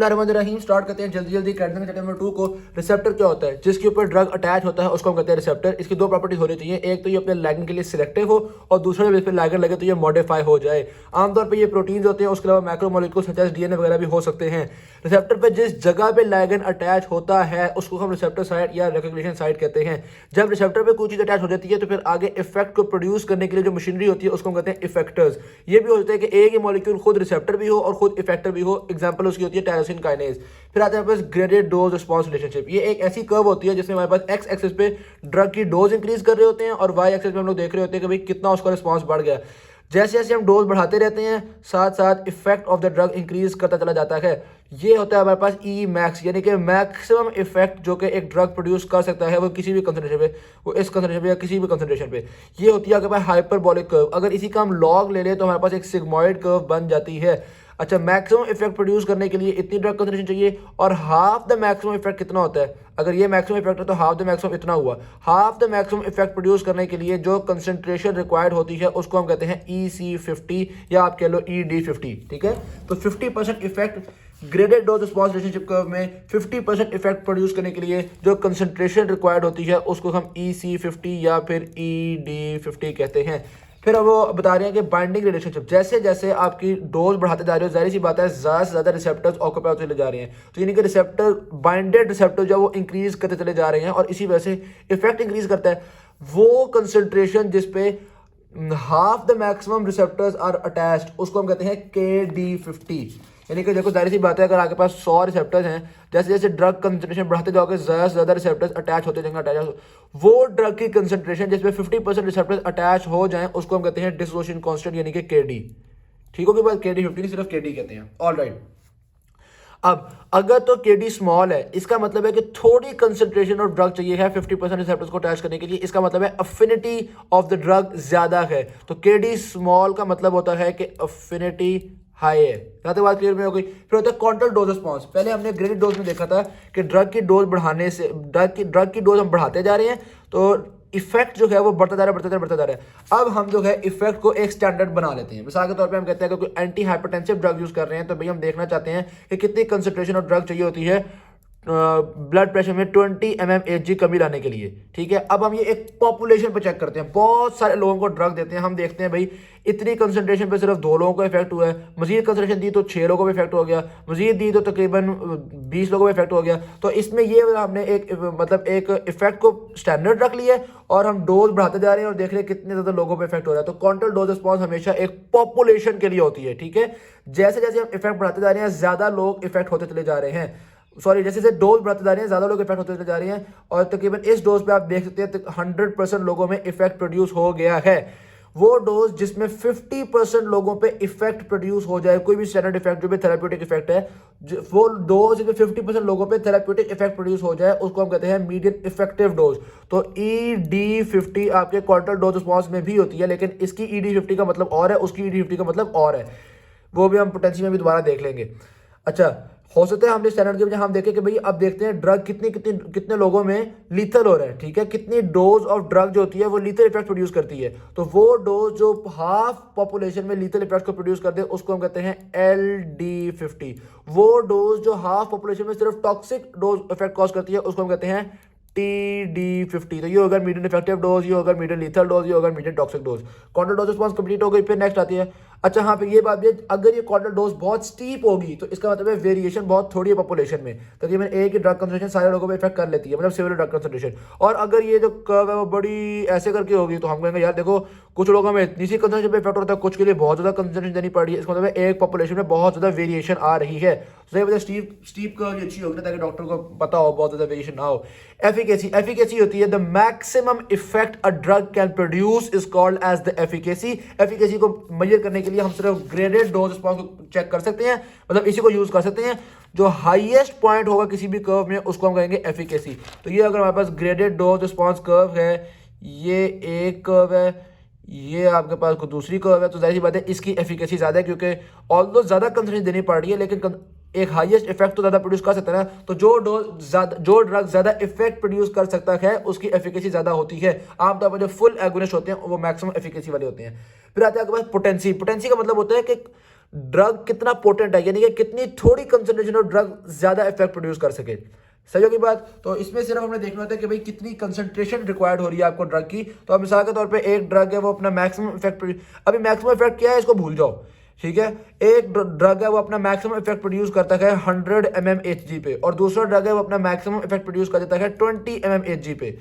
रहीम start करते हैं जल्दी जल्दी। कैंडिडेट चैप्टर नंबर 2 को रिसेप्टर क्या होता है, जिसके ऊपर ड्रग अटैच होता है उसको हम कहते हैं रिसेप्टर। इसकी दो प्रॉपर्टीज होनी चाहिए, एक तो ये अपने लाइगेंड के लिए सिलेक्टिव हो और दूसरा जब इस पर लाइगेंड लगे तो ये मॉडिफाई हो जाए। आमतौर पर ये प्रोटीन्स होते हैं, उसके अलावा मैक्रोमोलिक्यूल्स सच एज डीएनए वगैरह भी हो सकते हैं। रिसेप्टर पर जिस जगह पे लाइगेंड अटैच होता है उसको हम रिसेप्टर साइट या रिकॉग्निशन साइट कहते हैं। जब रिसेप्टर पे कोई चीज अटैच हो जाती है तो फिर आगे इफेक्ट को प्रोड्यूस करने के लिए जो मशीनरी होती है उसको हम कहते हैं इफेक्टर्स। ये भी होता है कि एक ही मॉलिक्यूल खुद रिसेप्टर भी हो और खुद इफेक्टर भी हो। एग्जांपल उसकी होती है टायरोसिन काइनेज। फिर आता है हमारे पास ग्रेडेड डोज रिस्पांस रिलेशनशिप। ये एक ऐसी कर्व होती है जिसमें हमारे पास एक्स एक्सिस पे ड्रग की डोज इंक्रीज कर रहे होते हैं और वाई एक्सिस पे हम लोग देख रहे होते हैं कि भाई कितना उसका रिस्पांस बढ़ गया। जैसे जैसे हम डोज बढ़ाते रहते हैं साथ साथ effect of the drug increase करता चला जाता है। ये होता है हमारे पास ई मैक्स, यानी कि मैक्सिमम इफेक्ट जो कि एक ड्रग प्रोड्यूस कर सकता है वो किसी भी कंसंट्रेशन पे, वो इस कंसंट्रेशन पे या किसी भी कंसंट्रेशन पे। ये होती है आपके पास हाइपरबोलिक कर्व। अगर इसी का हम लॉग ले लें तो हमारे पास एक सिग्मॉइड कर्व बन जाती है। अच्छा, मैक्सिमम इफेक्ट प्रोड्यूस करने के लिए इतनी ड्रग कंसंट्रेशन चाहिए और हाफ द मैक्सिमम इफेक्ट कितना होता है। अगर ये मैक्सिमम इफेक्ट है तो हाफ द मैक्सिमम इतना हुआ। Half the maximum effect produce करने के लिए जो कंसंट्रेशन रिक्वायर्ड होती है उसको हम कहते हैं EC50 या आप कह लो ED50। ठीक है, तो 50% effect graded dose response relationship curve में 50% इफेक्ट प्रोड्यूस करने के लिए जो कंसंट्रेशन रिक्वायर्ड होती है उसको हम EC50 या फिर ED50 कहते हैं। फिर अब वो बता रहे हैं कि बाइंडिंग रिलेशनशिप, जैसे जैसे आपकी डोज बढ़ाते जा रहे हो जाहिर सी बात है ज़्यादा से ज़्यादा रिसेप्टर्स ऑक्यूपाई होते चले जा रहे हैं। तो यानी कि रिसेप्टर बाइंडेड रिसेप्टर जो वो इंक्रीज करते चले जा रहे हैं और इसी वजह से इफेक्ट इंक्रीज करता है। वो कंसंट्रेशन जिस पे half the maximum receptors are attached उसको हम कहते हैं KD50। यानी कि देखो जाहिर सी बात है अगर आपके पास 100 रिसेप्टर्स हैं, जैसे जैसे ड्रग कंसंट्रेशन बढ़ाते जाओगे ज़्यादा से ज़्यादा रिसेप्टर्स अटैच होते जाएंगे। वो ड्रग की कंसंट्रेशन जिसमें 50% रिसेप्टर्स अटैच हो जाएं उसको हम कहते हैं डिसोसिएशन कांस्टेंट यानी कि KD। ठीक होगी बात, KD50 नहीं सिर्फ KD कहते हैं। ऑल राइट, अब अगर तो KD स्मॉल है इसका मतलब है कि थोड़ी कंसंट्रेशन ऑफ ड्रग चाहिए है 50% रिसेप्टर्स को अटैच करने के लिए। इसका मतलब है अफिनिटी ऑफ द ड्रग ज्यादा है। तो KD स्मॉल का मतलब होता है कि अफिनिटी हाई है। यहाँ तक बात क्लियर में हो गई। फिर होता है काउंटर डोज रिस्पांस। पहले हमने ग्रेडेड डोज में देखा था कि ड्रग की डोज बढ़ाने से ड्रग की डोज हम बढ़ाते जा रहे हैं तो इफेक्ट जो है वो बढ़ता जा रहा है। अब हम जो है इफेक्ट को एक स्टैंडर्ड बना लेते हैं। मिसाल के तौर पे हम कहते हैं कि कोई एंटी हाइपरटेंसिव ड्रग यूज कर रहे हैं तो भाई हम देखना चाहते हैं कि कितनी कंसंट्रेशन ऑफ ड्रग चाहिए होती है ब्लड प्रेशर में 20 mmHg कमी लाने के लिए। ठीक है, अब हम ये एक पॉपुलेशन पे चेक करते हैं, बहुत सारे लोगों को ड्रग देते हैं, हम देखते हैं भाई इतनी कंसंट्रेशन पे सिर्फ 2 लोगों को इफेक्ट हुआ है, मजीद कंसंट्रेशन दी तो 6 लोगों को इफेक्ट हो गया, मजीद दी तो तकरीबन 20 लोगों को इफेक्ट हो गया। तो इसमें ये हमने एक इफेक्ट को स्टैंडर्ड रख लिया और हम डोज बढ़ाते जा रहे हैं और देख रहे हैं कितने ज्यादा लोगों पे इफेक्ट हो रहा है। तो काउंटर डोज रिस्पांस हमेशा एक पॉपुलेशन के लिए होती है। ठीक है, जैसे जैसे हम इफेक्ट बढ़ाते जा रहे हैं ज्यादा लोग इफेक्ट होते चले जा रहे हैं, सॉरी जैसे जैसे डोज बढ़ाते जा रहे हैं ज्यादा लोग इफेक्ट होते चले जा रहे हैं और तकरीबन इस डोज पे आप देख सकते हैं 100% लोगों में इफेक्ट प्रोड्यूस हो गया है। वो डोज जिसमें 50% लोगों पे इफेक्ट प्रोड्यूस हो जाए, कोई भी स्टैंडर्ड इफेक्ट जो भी थेराप्यूटिक इफेक्ट है, वो डोज जिसमें 50% लोगों पे थेराप्यूटिक इफेक्ट प्रोड्यूस हो जाए उसको हम कहते हैं मीडियम इफेक्टिव डोज। तो ED50 आपके क्वार्टर डोज रिस्पांस में भी होती है, लेकिन इसकी ED50 का मतलब और है, उसकी ED50 का मतलब और है। वो भी हम पोटेंशियल में भी दोबारा देख लेंगे। अच्छा, हो सकता है हमने स्टैंडर्ड के वजह हम देखें कि भाई अब देखते हैं ड्रग कितने लोगों में लीथल हो रहा है। ठीक है, कितनी डोज ऑफ ड्रग जो होती है वो लीथल इफेक्ट प्रोड्यूस करती है। तो वो डोज जो हाफ पॉपुलेशन में लीथल इफेक्ट को प्रोड्यूस करते हैं उसको हम कहते हैं LD50। वो डोज जो हाफ पॉपुलेशन में सिर्फ टॉक्सिक डोज इफेक्ट कॉज करती है उसको हम कहते हैं TD50। तो ये होगा मीडियम इफेक्टिव डोज, ये होगा मीडियम लीथल डोज, ये होगा medium toxic dose. Counter dose response complete हो गई। फिर नेक्स्ट आती है, अच्छा हाँ, फिर ये बात भी है अगर ये काउंटर डोज बहुत स्टीप होगी तो इसका मतलब है वेरिएशन बहुत थोड़ी है पॉपुलेशन में, तकरीबन एक ही ड्रग कंसंट्रेशन सारे लोगों पे इफेक्ट कर लेती है, मतलब सिविल ड्रग कंसंट्रेशन। और अगर ये जो कर्व है वो बड़ी ऐसे करके होगी तो हम कहेंगे यार देखो कुछ लोगों में इतनी सी कंसंट्रेशन पे इफेक्ट होता है, कुछ के लिए बहुत ज्यादा कंसंट्रेशन देनी पड़ रही है। इसका मतलब एक पॉपुलेशन में बहुत ज्यादा वेरिएशन आ रही है। तो ये वजह स्टीप कर्व अच्छी होगी ताकि डॉक्टर को पता हो बहुत ज्यादा वेरिएशन ना हो। एफिकेसी होती है the maximum effect a drug can produce is called as the efficacy. Efficacy को मेजर करने के लिए हम सिर्फ ग्रेडेड डोज रिस्पांस को चेक कर सकते हैं, मतलब इसी को यूज कर सकते हैं। जो हाईएस्ट पॉइंट होगा किसी भी कर्व में उसको हम कहेंगे एफिकेसी। तो ये अगर हमारे पास ग्रेडेड डोज रिस्पांस कर्व है, ये एक कर्व है, ये आपके पास कोई दूसरी कर्व है, तो जाहिर सी बात है इसकी एफिकेसी ज्यादा है क्योंकि ऑल्दो ज्यादा कंसंट्रेशन देनी पड़ रही है लेकिन एक हाईएस्ट इफेक्ट तो ज्यादा प्रोड्यूस कर सकता है ना। तो जो ड्रग ज्यादा इफेक्ट प्रोड्यूस कर सकता है उसकी एफिकेसी ज्यादा होती है। आमतौर पर जो फुल एगोनिस्ट होते हैं वो मैक्सिमम एफिकेसी वाले होते हैं। फिर आते हैं आपके पास पोटेंसी। पोटेंसी का मतलब होता है कि ड्रग कितना पोटेंट है, यानी कि कितनी थोड़ी कंसंट्रेशन और ड्रग ज्यादा इफेक्ट प्रोड्यूस कर सके। सही होगी बात। तो इसमें सिर्फ हमने देखना होता है कि भाई कितनी कंसंट्रेशन रिक्वायर्ड हो रही है आपको ड्रग की। तो अब मिसाल के तौर पे एक ड्रग है वो अपना मैक्सिमम इफेक्ट, अभी मैक्सिमम इफेक्ट क्या है इसको भूल जाओ, ठीक है। एक ड्रग है वो अपना मैक्सिमम इफेक्ट प्रोड्यूस करता है 100 mmHg पे, और दूसरा ड्रग है वो अपना मैक्सिमम इफेक्ट प्रोड्यूस कर देता है 20 mmHg पे।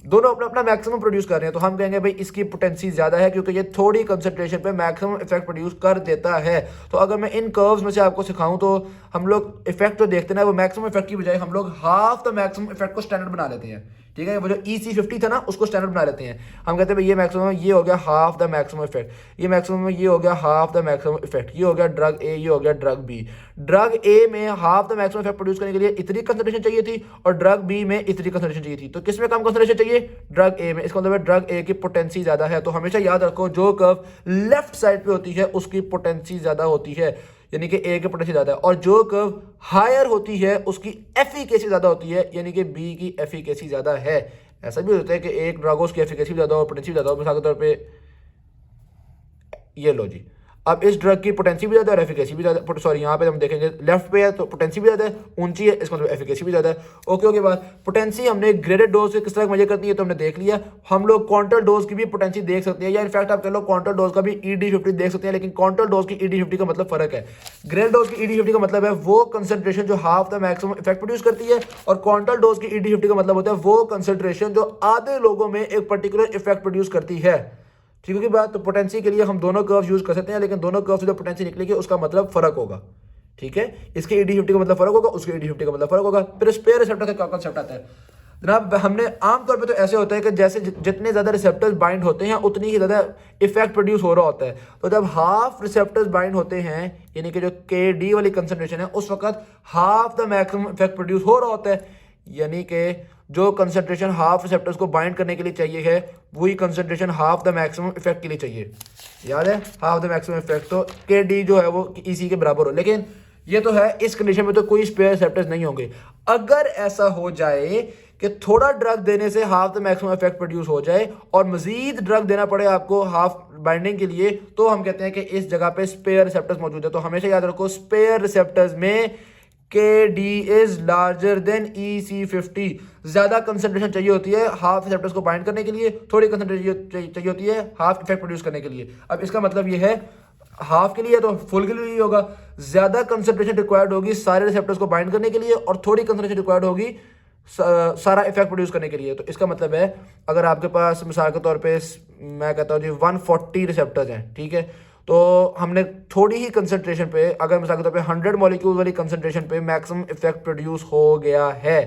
दोनों अपना अपना मैक्सिमम प्रोड्यूस कर रहे हैं, तो हम कहेंगे भाई इसकी पोटेंसी ज्यादा है क्योंकि ये थोड़ी कंसंट्रेशन पे मैक्सिमम इफेक्ट प्रोड्यूस कर देता है। तो अगर मैं इन कर्व्स में से आपको सिखाऊं तो हम लोग इफेक्ट तो देखते ना, वो मैक्सिमम इफेक्ट की बजाय हम लोग हाफ द मैक्सिमम इफेक्ट को स्टैंडर्ड बना लेते हैं, ठीक है। वो जो EC50 था ना उसको स्टैंडर्ड बना लेते हैं। हम कहते हैं भाई ये मैक्सिमम, ये हो गया हाफ द मैक्सिमम इफेक्ट, ये मैक्सिमम, ये हो गया हाफ द मैक्सिमम इफेक्ट, ये हो गया ड्रग ए, ये हो गया ड्रग बी। ड्रग ए में half the maximum effect produce करने के लिए इतनी कंसंट्रेशन चाहिए थी और ड्रग बी में इतनी कंसंट्रेशन चाहिए थी। तो किस में कम कंसंट्रेशन चाहिए? ड्रग ए में। इसका मतलब है ड्रग ए की पोटेंसी ज्यादा है। तो हमेशा याद रखो जो कर्व लेफ्ट साइड पे होती है उसकी पोटेंसी ज्यादा होती है, यानी कि ए की पोटेंशियल ज्यादा है, और जो कर्व हायर होती है उसकी एफिकेसी ज्यादा होती है, यानी कि बी की एफिकेसी ज्यादा है। ऐसा भी होता है कि एक ड्रग उसकी एफिकेसी भी ज्यादा हो, पोटेंशियल ज्यादा हो। मिसाल के तौर पे ये लो जी, अब इस ड्रग की पोटेंसी भी ज्यादा है और एफिकेसी भी ज्यादा, सॉरी यहाँ पे हम देखेंगे लेफ्ट पे है तो पोटेंसी भी ज्यादा है, ऊंची है, इसका मतलब एफिकेसी भी ज्यादा है। ओके ओके बात। पोटेंसी हमने ग्रेडेड डोज से किस तरह मेजर करती है तो हमने देख लिया। हम लोग काउंटर डोज की भी पोटेंसी देख सकते हैं, या इनफैक्ट आप कह लो काउंटर डोज का भी ED50 देख सकते हैं, लेकिन काउंटर डोज की ED50 का मतलब फर्क है। ग्रेडेड डोज की ED50 का मतलब है वो कंसंट्रेशन जो half the maximum effect produce करती है, और काउंटर डोज की ED50 का मतलब होता है वो कंसंट्रेशन जो आधे लोगों में एक पर्टिकुलर इफेक्ट प्रोड्यूस करती है। ठीक है की बात। तो पोटेंसी के लिए हम दोनों कर्व यूज कर सकते हैं, लेकिन दोनों कर्व से जो पोटेंसी निकलेगी उसका मतलब फर्क होगा, ठीक है। इसके ED50 का मतलब फर्क होगा, उसके ED50 का मतलब फर्क होगा। फिर स्पेयर रिसेप्टर का क्या कॉन्सेप्ट आता है जनाब? हमने आमतौर पे तो ऐसे होता है कि जैसे जितने ज्यादा रिसेप्टर्स बाइंड होते हैं उतनी ही ज्यादा इफेक्ट प्रोड्यूस हो रहा होता है। तो जब हाफ रिसेप्टर्स बाइंड होते हैं, यानी कि जो KD वाली कंसंट्रेशन है, उस वक्त half the maximum effect produce हो रहा होता है, यानी कि जो कंसंट्रेशन हाफ रिसेप्टर्स को बाइंड करने के लिए चाहिए है वही concentration half the maximum effect के लिए चाहिए। याद है, हाफ द मैक्सिमम इफेक्ट, तो KD जो है वो EC के बराबर हो। लेकिन ये तो है, इस कंडीशन में तो कोई स्पेयर रिसेप्टर्स नहीं होंगे। अगर ऐसा हो जाए कि थोड़ा ड्रग देने से half the maximum effect produce हो जाए और मजीद ड्रग देना पड़े आपको हाफ बाइंडिंग के लिए, तो हम कहते हैं कि इस जगह पे स्पेयर रिसेप्टर्स मौजूद है। तो हमेशा याद रखो स्पेयर रिसेप्टर्स में KD is larger than EC50। ज्यादा कंसंट्रेशन चाहिए होती है हाफ रिसेप्टर्स को बाइंड करने के लिए, थोड़ी कंसंट्रेशन चाहिए होती है हाफ इफेक्ट प्रोड्यूस करने के लिए। अब इसका मतलब ये है हाफ के लिए तो फुल के लिए ही होगा, ज्यादा कंसंट्रेशन रिक्वायर्ड होगी सारे रिसेप्टर्स को बाइंड करने के लिए, और थोड़ी कंसंट्रेशन रिक्वायर्ड होगी सारा इफेक्ट प्रोड्यूस करने के लिए। तो इसका मतलब है अगर आपके पास मिसाल के तौर पे मैं कहता हूँ जी 140 रिसेप्टर्स हैं, ठीक है, तो हमने थोड़ी ही कंसंट्रेशन पे, अगर मिसाल के तौर पे 100 मॉलिक्यूल वाली कंसंट्रेशन पे मैक्सिमम इफेक्ट प्रोड्यूस हो गया है,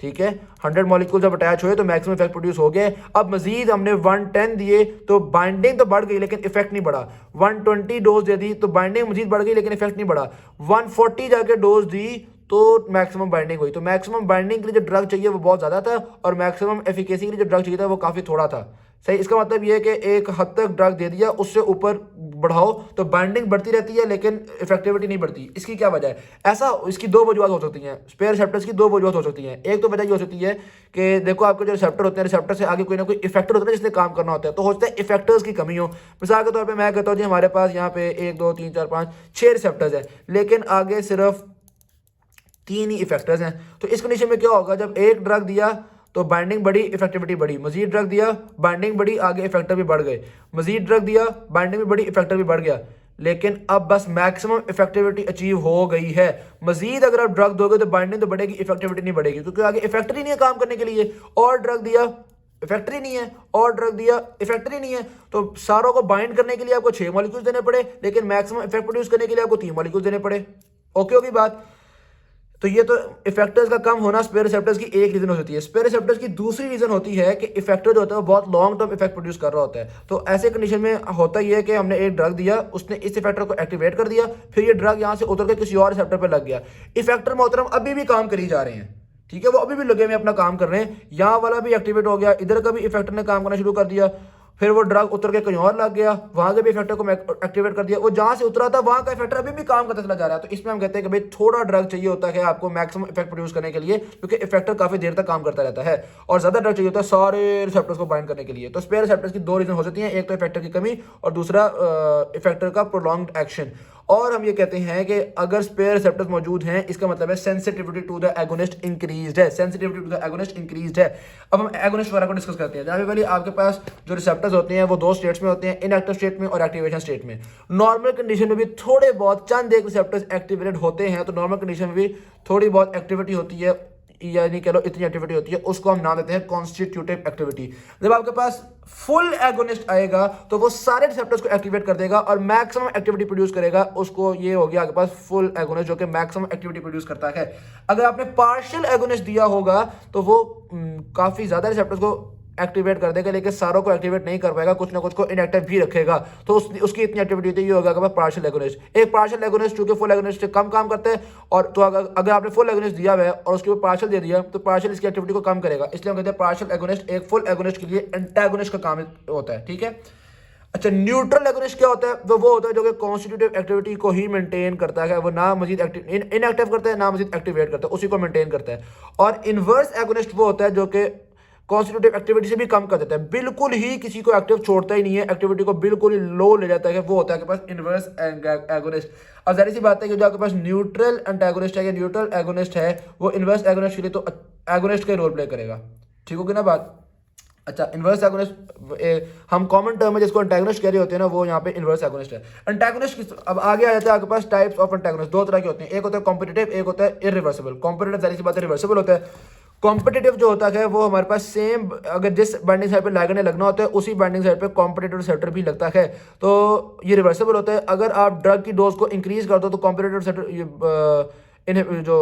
ठीक है, 100 मॉलिक्यूल जब अटैच हुए तो मैक्सिमम इफेक्ट प्रोड्यूस हो गए। अब मजीद हमने 110 दिए तो बाइंडिंग तो बढ़ गई लेकिन इफेक्ट नहीं बढ़ा। 120 डोज दे दी तो बाइंडिंग मजीद बढ़ गई लेकिन इफेक्ट नहीं बढ़ा। 140 जाके डोज दी तो मैक्सिमम बाइंडिंग हुई। तो मैक्सिमम बाइंडिंग के लिए जो ड्रग चाहिए वो बहुत ज्यादा था, और मैक्सिमम एफिकेसी के लिए जो ड्रग चाहिए था वो काफी थोड़ा था। सही। इसका मतलब ये है कि एक हद तक ड्रग दे दिया, उससे ऊपर बढ़ाओ तो बाइंडिंग बढ़ती रहती है लेकिन इफेक्टिविटी नहीं बढ़ती। इसकी क्या वजह है? ऐसा, इसकी दो वजूहत हो सकती हैं। स्पेयर रिसेप्टर्स की दो वजूहत हो सकती हैं। एक तो वजह ये हो सकती है कि देखो आपके जो रिसेप्टर होते हैं, रिसेप्टर से आगे कोई ना कोई इफेक्टर होता है जिसने काम करना होता है, तो हो सकता है इफेक्टर्स की कमी हो। मिसाल के तौर पर मैं कहता हूँ जी हमारे पास यहाँ पे 1 2 3 4 5 6 रिसेप्टर्स है, लेकिन आगे सिर्फ 3 ही इफेक्टर्स हैं। तो इस कंडीशन में क्या होगा, जब एक ड्रग दिया तो बाइंडिंग बढ़ी, इफेक्टिविटी बढ़ी, मजीद ड्रग दिया बाइंडिंग बढ़ी, आगे इफेक्टर भी बढ़ गए, मजीद ड्रग दिया बाइंडिंग भी बढ़ी, इफेक्टर भी बढ़ गया। लेकिन अब बस मैक्सिमम इफेक्टिविटी अचीव हो गई है। मजीद अगर आप ड्रग दोगे तो बाइंडिंग तो बढ़ेगी, इफेक्टिविटी नहीं बढ़ेगी, क्योंकि आगे इफेक्टर ही नहीं है काम करने के लिए। और ड्रग दिया इफेक्टर ही नहीं है, और ड्रग दिया इफेक्टर ही नहीं है, तो सारों को बाइंड करने के लिए आपको 6 मॉलिक्यूल्स देने पड़े, लेकिन मैक्सिमम इफेक्ट प्रोड्यूस करने के लिए आपको 3 मॉलिक्यूल्स देने पड़े। ओके होगी बात। तो ये तो इफेक्टर्स का कम होना स्पेयर रिसेप्टर्स की एक रीजन हो सकती है। स्पेयर रिसेप्टर्स की दूसरी रीजन होती है कि इफेक्टर जो होता है वो बहुत लॉन्ग टर्म इफेक्ट प्रोड्यूस कर रहा होता है। तो ऐसे कंडीशन में होता ही है कि हमने एक ड्रग दिया, उसने इस इफेक्टर को एक्टिवेट कर दिया, फिर ये ड्रग यहाँ से उतर के किसी और रिसेप्टर पर लग गया। इफेक्टर मोहतरम अभी भी काम करी जा रहे हैं, ठीक है, वो अभी भी लगे हुए अपना काम कर रहे हैं। यहाँ वाला भी एक्टिवेट हो गया, इधर का भी इफेक्टर ने काम करना शुरू कर दिया, फिर वो ड्रग उतर के कहीं और लग गया, वहां के भी इफेक्टर को एक्टिवेट कर दिया, वो जहां से उतरा था वहां का इफेक्टर अभी भी काम करता चला जा रहा है। तो इसमें हम कहते हैं कि भाई थोड़ा ड्रग चाहिए होता है आपको मैक्सिमम इफेक्ट प्रोड्यूस करने के लिए, क्योंकि इफेक्टर काफी देर तक काम करता रहता है, और ज्यादा ड्रग चाहिए होता है सारे रिसेप्टर्स को बाइंड करने के लिए। तो स्पेयर रिसेप्टर्स की दो रीजन हो सकती हैं, एक तो इफेक्टर की कमी और दूसरा इफेक्टर का प्रोलॉन्ग्ड एक्शन। और हम ये कहते हैं कि अगर स्पेयर रिसेप्टर्स मौजूद हैं इसका मतलब है sensitivity to the agonist increased है, sensitivity to the agonist increased है। अब हम एगोनिस्ट वगैरह को डिस्कस करते हैं। जहाँ वाली आपके पास जो रिसेप्टर्स होते हैं वो दो स्टेट्स में होते हैं, इनएक्टिव स्टेट में और एक्टिवेशन स्टेट में। नॉर्मल कंडीशन में भी थोड़े बहुत चंद एक रिसेप्टर्स एक्टिवेटेड होते हैं, तो नॉर्मल कंडीशन में भी थोड़ी बहुत एक्टिविटी होती है, यानी कह लो इतनी एक्टिविटी होती है, उसको हम नाम देते हैं कॉन्स्टिट्यूटिव एक्टिविटी। जब आपके पास फुल एगोनिस्ट आएगा तो वो सारे रिसेप्टर्स को एक्टिवेट कर देगा और मैक्सिमम एक्टिविटी प्रोड्यूस करेगा, उसको ये हो गया आपके पास फुल एगोनिस्ट जो कि मैक्सिमम एक्टिविटी प्रोड्यूस करता है। अगर आपने पार्शियल एगोनिस्ट दिया होगा तो वो काफी ज्यादा रिसेप्टर्स को एक्टिवेट कर देगा, लेकिन सारों को एक्टिवेट नहीं कर पाएगा, कुछ ना कुछ को इनएक्टिव भी रखेगा, तो उसकी इतनी एक्टिविटी होती है। ये होगा पार्शियल एगोनिस्ट। एक पार्शियल एगोनिस्ट चूंकि फुल एगोनिस्ट से कम काम करते हैं, और तो अगर आपने फुल एगोनिस्ट दिया हुआ है और उसके ऊपर पार्शियल दे दिया तो पार्शियल इसकी एक्टिविटी को कम करेगा, इसलिए हम कहते हैं पार्शियल एगोनिस्ट एक फुल एगोनिस्ट के लिए एंटागोनिस्ट का काम होता है। ठीक है। अच्छा, न्यूट्रल एगोनिस्ट क्या होता है? वो होता है जो कि कॉन्स्टिट्यूटिव एक्टिविटी को ही मेंटेन करता है, वो ना मजीद इनएक्टिव करता है ना मजीद एक्टिवेट करता है, उसी को मेंटेन करता है। और इनवर्स एगोनिस्ट वो होता है जो कि कॉन्स्टिट्यूटिव एक्टिविटी से भी कम कर देता है, बिल्कुल ही किसी को एक्टिव छोड़ता ही नहीं है, एक्टिविटी को बिल्कुल ही लो ले जाता है, वो होता है आपके पास इनवर्स एगोनिस्ट। अब जाहिर सी बात है कि जो आपके पास न्यूट्रल एंटागोनिस्ट है या न्यूट्रल एगोनिस्ट है वो इनवर्स एगोनिस्ट के लिए तो एगोनिस्ट का रोल प्ले करेगा। ठीक होगी ना बात? अच्छा, इनवर्स एगोनिस्ट हम कॉमन टर्म में जिसको एंटागोनिस्ट कह रहे होते हैं ना, वो यहाँ पे इनवर्स एगोनिस्ट है। एंटागोनिस्ट अब आगे आ जाता है आपके पास टाइप्स ऑफ एंटागोनिस्ट। दो तरह के होते हैं, एक होता है कॉम्पिटिटिव, एक होता है इरिवर्सिबल। कॉम्पिटिटिव जाहिर सी बात है रिवर्सिबल होता है। कॉम्पिटिटिव जो होता है वो हमारे पास सेम, अगर जिस बाइंडिंग साइड पे लिगैंड लगना होता है उसी बाइंडिंग साइड पे कॉम्पिटिटिव रिसेप्टर भी लगता है, तो ये रिवर्सिबल होता है। अगर आप ड्रग की डोज को इंक्रीज कर दो तो कॉम्पिटिटिव रिसेप्टर जो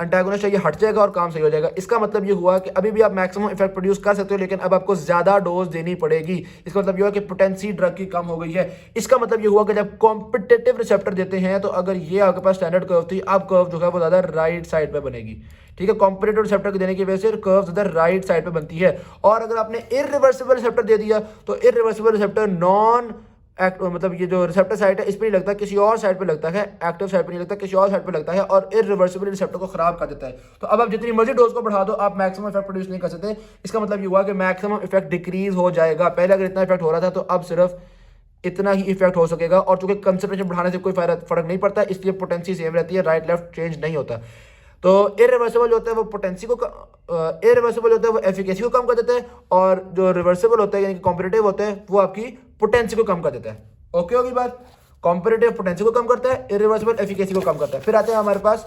एंटागोनिस्ट है ये हट जाएगा और काम सही हो जाएगा। इसका मतलब ये हुआ कि अभी भी आप मैक्सिमम इफेक्ट प्रोड्यूस कर सकते हो, लेकिन अब आपको ज्यादा डोज देनी पड़ेगी। इसका मतलब ये हुआ कि पोटेंसी ड्रग की कम हो गई है। इसका मतलब ये हुआ कि जब कॉम्पिटिटिव रिसेप्टर देते हैं तो अगर ये आपके पास स्टैंडर्ड कर्व थी, अब कर्व जो है वो ज्यादा राइट साइड पे बनेगी। ठीक है, कॉम्पिटिटिव रिसेप्टर के देने की वजह से कर्व ज्यादा राइट साइड पे बनती है। और अगर आपने इरिवर्सिबल रिसेप्टर दे दिया तो इरिवर्सिबल रिसेप्टर नॉन मतलब ये जो रिसेप्टर साइड है इस पर नहीं लगता, किसी और साइड पे लगता है, एक्टिव साइड पे नहीं लगता, किसी और साइड पे लगता है और इरिवर्सिबल रिसेप्टर को खराब कर देता है। तो अब आप जितनी मर्जी डोज को बढ़ा दो आप मैक्सिमम इफेक्ट प्रोड्यूस नहीं कर सकते। इसका मतलब ये हुआ कि मैक्सिमम इफेक्ट डिक्रीज हो जाएगा। पहले अगर इतना इफेक्ट हो रहा था तो अब सिर्फ इतना ही इफेक्ट हो सकेगा, और चूंकि कंसंट्रेशन बढ़ाने से कोई फर्क नहीं पड़ता, इसलिए पोटेंसी सेम रहती है, राइट लेफ्ट चेंज नहीं होता। तो इरिवर्सिबल होता है वो पोटेंसी को इरिवर्सिबल होता है वो एफिकेसी को कम कर देता है, और जो रिवर्सिबल होता है यानी कि कॉम्पिटिटिव होता है वो आपकी पोटेंसी को कम कर देता है। ओके होगी बात? कॉम्पिटिटिव पोटेंसी को कम करता है, इरिवर्सिबल एफिकेसी को कम करता है। फिर आते हैं हमारे पास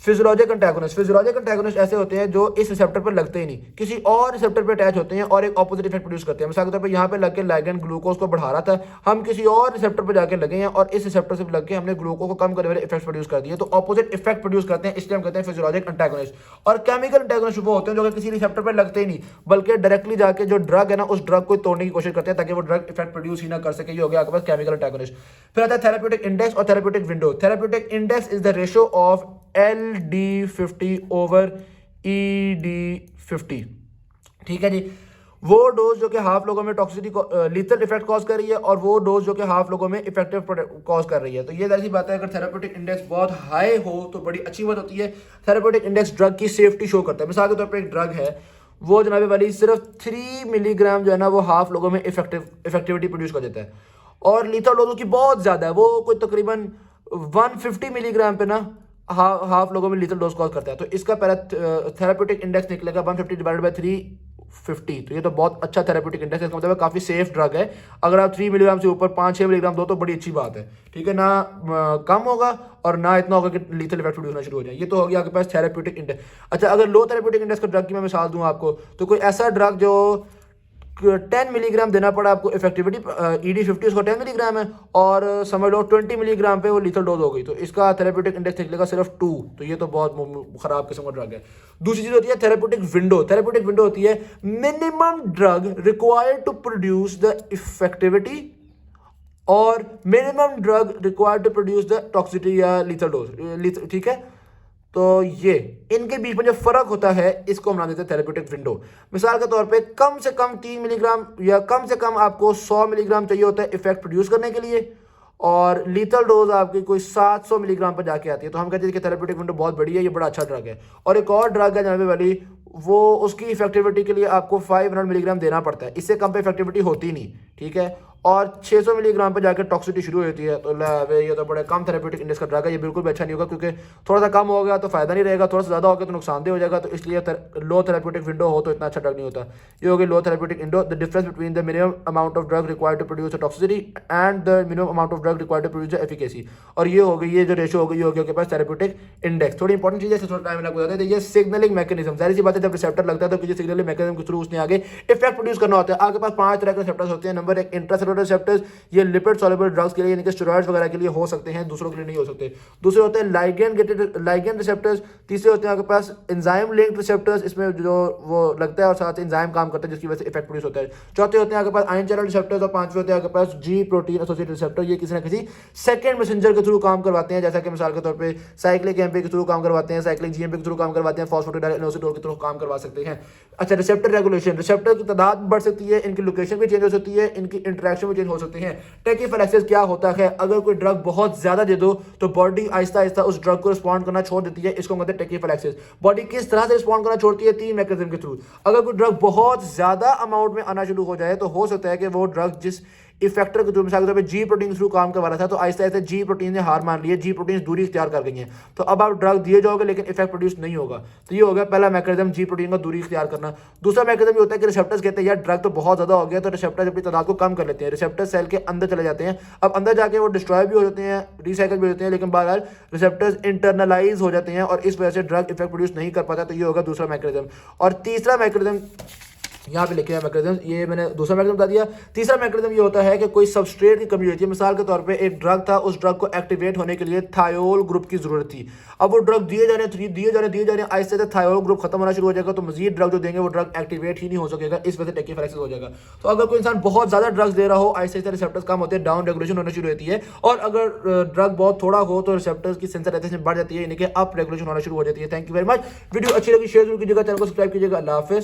फिजियोलॉजिक एंटागोनिस्ट। फिजियोलॉजिक एंटागोनिस्ट ऐसे होते हैं जो इस रिसेप्टर पर लगते ही नहीं, किसी और रिसेप्टर पर अटैच होते हैं और एक ऑपोजिट इफेक्ट प्रोड्यूस करते हैं। मिसाल के तौर पर यहाँ पे लग के लिगैंड ग्लूकोज को बढ़ा रहा था, हम किसी और रिसेप्टर पर जाके लगे हैं और इस रिसेप्टर से लग के हमने ग्लूकोज को कम करने वाले इफेक्ट प्रोड्यूस कर दिए, तो ऑपोजिट इफेक्ट प्रोड्यूस करते हैं, इसलिए हम कहते हैं फिजियोलॉजिक एंटागोनिस्ट। और केमिकल एंटागोनिस्ट वो होते हैं जो किसी रिसेप्टर पर लगते ही नहीं, बल्कि डायरेक्टली जाके जो ड्रग है ना उस ड्रग को तोड़ने की कोशिश करते हैं ताकि वो ड्रग इफेक्ट प्रोड्यूस ही ना कर सके। ये हो गया आपके पास केमिकल एंटागोनिस्ट। फिर आता है थेरेप्यूटिक इंडेक्स और therapeutic window. Therapeutic index is the ratio of LD50 over ED50। ठीक है जी, वो डोज जो कि हाफ लोगों में टॉक्सिसिटी लीथल इफेक्ट कॉज कर रही है और वो डोज जो कि हाफ लोगों में इफेक्टिव कॉज कर रही है। तो ये ऐसी बात है, अगर थेरेप्यूटिक इंडेक्स बहुत हाई हो तो बड़ी अच्छी बात होती है। थेरेप्यूटिक इंडेक्स ड्रग की सेफ्टी शो करता है। मिसाल के तौर पर एक ड्रग है वो जनाबे वाली सिर्फ 3 मिलीग्राम जो है ना वो हाफ लोगों में इफेक्टिविटी प्रोड्यूस कर देता है, और लीथल डोज की बहुत ज्यादा है, वो कोई तकरीबन 150 मिलीग्राम पे ना हाफ लोगों में लीथल डोज कॉज करता है। तो इसका पहला थेरेप्यूटिक इंडेक्स निकलेगा 150 डिवाइडेड बाय 350। तो ये तो बहुत अच्छा थेरेप्यूटिक इंडेक्स है, इसका मतलब काफी सेफ ड्रग है। अगर आप 3 मिलीग्राम से ऊपर 5-6 मिलीग्राम दो तो बड़ी अच्छी बात है। ठीक है ना, कम होगा और ना इतना होगा कि लीथल इफेक्ट प्रोड्यूस होना शुरू हो जाए। ये तो हो गया आपके पास थेरेप्यूटिक इंडेक्स। अच्छा, अगर लो थेरेप्यूटिक इंडेक्स का ड्रग की मैं मिसाल दूं आपको, तो कोई ऐसा ड्रग जो 10 मिलीग्राम देना पड़ा आपको इफेक्टिविटी, ED50 उसका 10 मिलीग्राम है और समझ लो 20 मिलीग्राम पे वो लीथल डोज हो गई, तो इसका थेरेप्यूटिक इंडेक्स निकलेगा सिर्फ 2। तो ये तो बहुत खराब किस्म का ड्रग है। दूसरी चीज होती है थेरेप्यूटिक विंडो। थेरेप्यूटिक विंडो होती है minimum drug required to produce the effectivity और minimum drug required to produce the toxicity या लीथल डोज। ठीक है, तो ये इनके बीच में जो फर्क होता है इसको हम नाम देते हैं थेरेप्यूटिक विंडो। मिसाल के तौर पे कम से कम 3 मिलीग्राम या कम से कम आपको 100 मिलीग्राम चाहिए होता है इफेक्ट प्रोड्यूस करने के लिए, और लीथल डोज आपकी कोई 700 मिलीग्राम पर जाके आती है। तो हम कहते हैं कि थेरेप्यूटिक विंडो बहुत बड़ी है, ये बड़ा अच्छा ड्रग है। और एक और ड्रग है जनाबे वाली, वो उसकी इफेक्टिविटी के लिए आपको 500 मिलीग्राम देना पड़ता है, इससे कम पे इफेक्टिविटी होती नहीं। ठीक है, और 600 मिलीग्राम पर जाकर टॉक्सिसिटी शुरू होती है। तो ये तो बड़े कम थेरेप्यूटिक इंडेक्स का ड्रग है, ये बिल्कुल भी अच्छा नहीं होगा, क्योंकि थोड़ा सा कम हो गया तो फायदा नहीं रहेगा, थोड़ा सा ज़्यादा हो गया तो नुकसानदेह हो जाएगा। तो इसलिए लो थेरेप्यूटिक विंडो हो तो इतना अच्छा ड्रग नहीं होता। ये हो गई low therapeutic window. The difference between the minimum amount of drug required to produce toxicity and the minimum amount of drug required to produce efficacy. और ये हो गई, ये जो रेशो हो गई, ये हो गया आपके पास थेरेप्यूटिक इंडेक्स। थोड़ी इंपॉर्टेंट चीज़ है, थोड़ा टाइम आपको बताते हैं। ये सिग्नलिंग मैकेनिज्म, जाहिर सी बात है, जब रिसेप्टर लगता है तो किसी सिग्नलिंग मैकेनिज्म के थ्रू उसने आगे इफेक्ट प्रोड्यूस करना होता है। आपके पास 5 तरह के रिसेप्टर्स होते हैं। नंबर 1 इंट्रासेलुलर रिसेप्टर्स, ये लिपिड सॉल्युबल ड्रग्स के लिए यानी कि स्टेरॉइड्स वगैरह के लिए हो सकते हैं, दूसरों के लिए नहीं हो सकते। दूसरे होते हैं लाइगेंड रिसेप्टर्स। तीसरे होते हैं आपके पास एंजाइम लिंक्ड रिसेप्टर्स, इसमें जो वो लगता है और साथ एंजाइम काम करता है जिसकी वजह से इफेक्ट प्रोड्यूस होता है। चौथे होते हैं आपके पास आयन चैनल रिसेप्टर्स और पांचवे होते हैं आपके पास जी प्रोटीन एसोसिएटेड रिसेप्टर। ये किसी ना किसी सेकंड मैसेंजर के थ्रू काम करवाते हैं, जैसा कि मिसाल के तौर पे साइक्लिक एमपी के थ्रू काम करवाते हैं, साइक्लिक जीएमपी के थ्रू काम करवाते हैं, फॉस्फोटिडाइल के थ्रू काम करवा सकते हैं। अच्छा, रिसेप्टर रेगुलेशन, रिसेप्टर की तादाद बढ़ सकती है, इनकी लोकेशन भी चेंज हो सकती है, इनकी इंटरेक्शन भी चेंज हो सकती है। टेकीफिलैक्सिस क्या होता है? अगर कोई ड्रग बहुत ज्यादा दे दो तो बॉडी आहिस्ता आहिस्ता उस ड्रग को रिस्पॉन्ड करना छोड़ देती है, इसको कहते हैं टेकीफिलैक्सिस। बॉडी किस तरह से रिस्पॉन्ड करना छोड़ती है? 3 मैकेनिज्म के थ्रू। अगर कोई ड्रग बहुत ज्यादा अमाउंट में आना शुरू हो जाए तो हो सकता है कि वो ड्रग जिस इफेक्टर के थ्रू, मिसाल के तौर पे जी प्रोटीन थ्रू काम करवा रहा था, तो आहिस्ता आहिस्ता जी प्रोटीन ने हार मान ली है, जी प्रोटीन दूरी इख्तियार कर गई है, तो अब आप ड्रग दिए जाओगे लेकिन इफेक्ट प्रोड्यूस नहीं होगा। तो ये हो गया पहला मैकेनिज्म, जी प्रोटीन का दूरी इख्तियार करना। दूसरा मैकेनिज्म ये होता है कि रिसेप्टर्स कहते हैं यार ड्रग तो बहुत ज्यादा हो गया, तो रिसेप्टर्स अपनी तादाद को कम कर लेते हैं, रिसेप्टर सेल के अंदर चले जाते हैं। अब अंदर जाके वो डिस्ट्रॉय भी हो जाते हैं, रिसाइकल भी होते हैं, लेकिन बहरहाल रिसेप्टर्स इंटरनलाइज हो जाते हैं और इस वजह से ड्रग इफेक्ट प्रोड्यूस नहीं कर पाता। तो ये होगा दूसरा मैकेनिज्म। और तीसरा मैकेनिज्म यहाँ पे लिखे हैं मैकेनिज्म, ये मैंने दूसरा मैकेनिज्म बता दिया। तीसरा मैकेनिज्म ये होता है कि कोई सबस्ट्रेट की कमी होती है। मिसाल के तौर पे एक ड्रग था, उस ड्रग को एक्टिवेट होने के लिए थायोल ग्रुप की जरूरत थी। अब वो ड्रग दिए जा रहे आहिस्ते से थायोल ग्रुप खत्म होना शुरू हो जाएगा, तो मजीद ड्रग जो देंगे वो ड्रग एक्टिवेट ही नहीं हो सकेगा, इस वजह से टेकीफिलैक्सिस हो जाएगा। तो अगर कोई इंसान बहुत ज्यादा ड्रग्स दे रहा हो, आहिस्ते आहिस्ते रिसेप्टर्स कम होते हैं, डाउन रेगुलेशन होना शुरू होती है। और अगर ड्रग बहुत थोड़ा हो तो रिसेप्टर्स की सेंसिटाइजेशन बढ़ जाती है, यानी कि अप रेगुलेशन होना शुरू हो जाती है। Thank you very much. Video अच्छी लगी शेयर जरूर कीजिएगा, चैनल को सब्सक्राइब कीजिएगा। अल्लाह हाफिज़।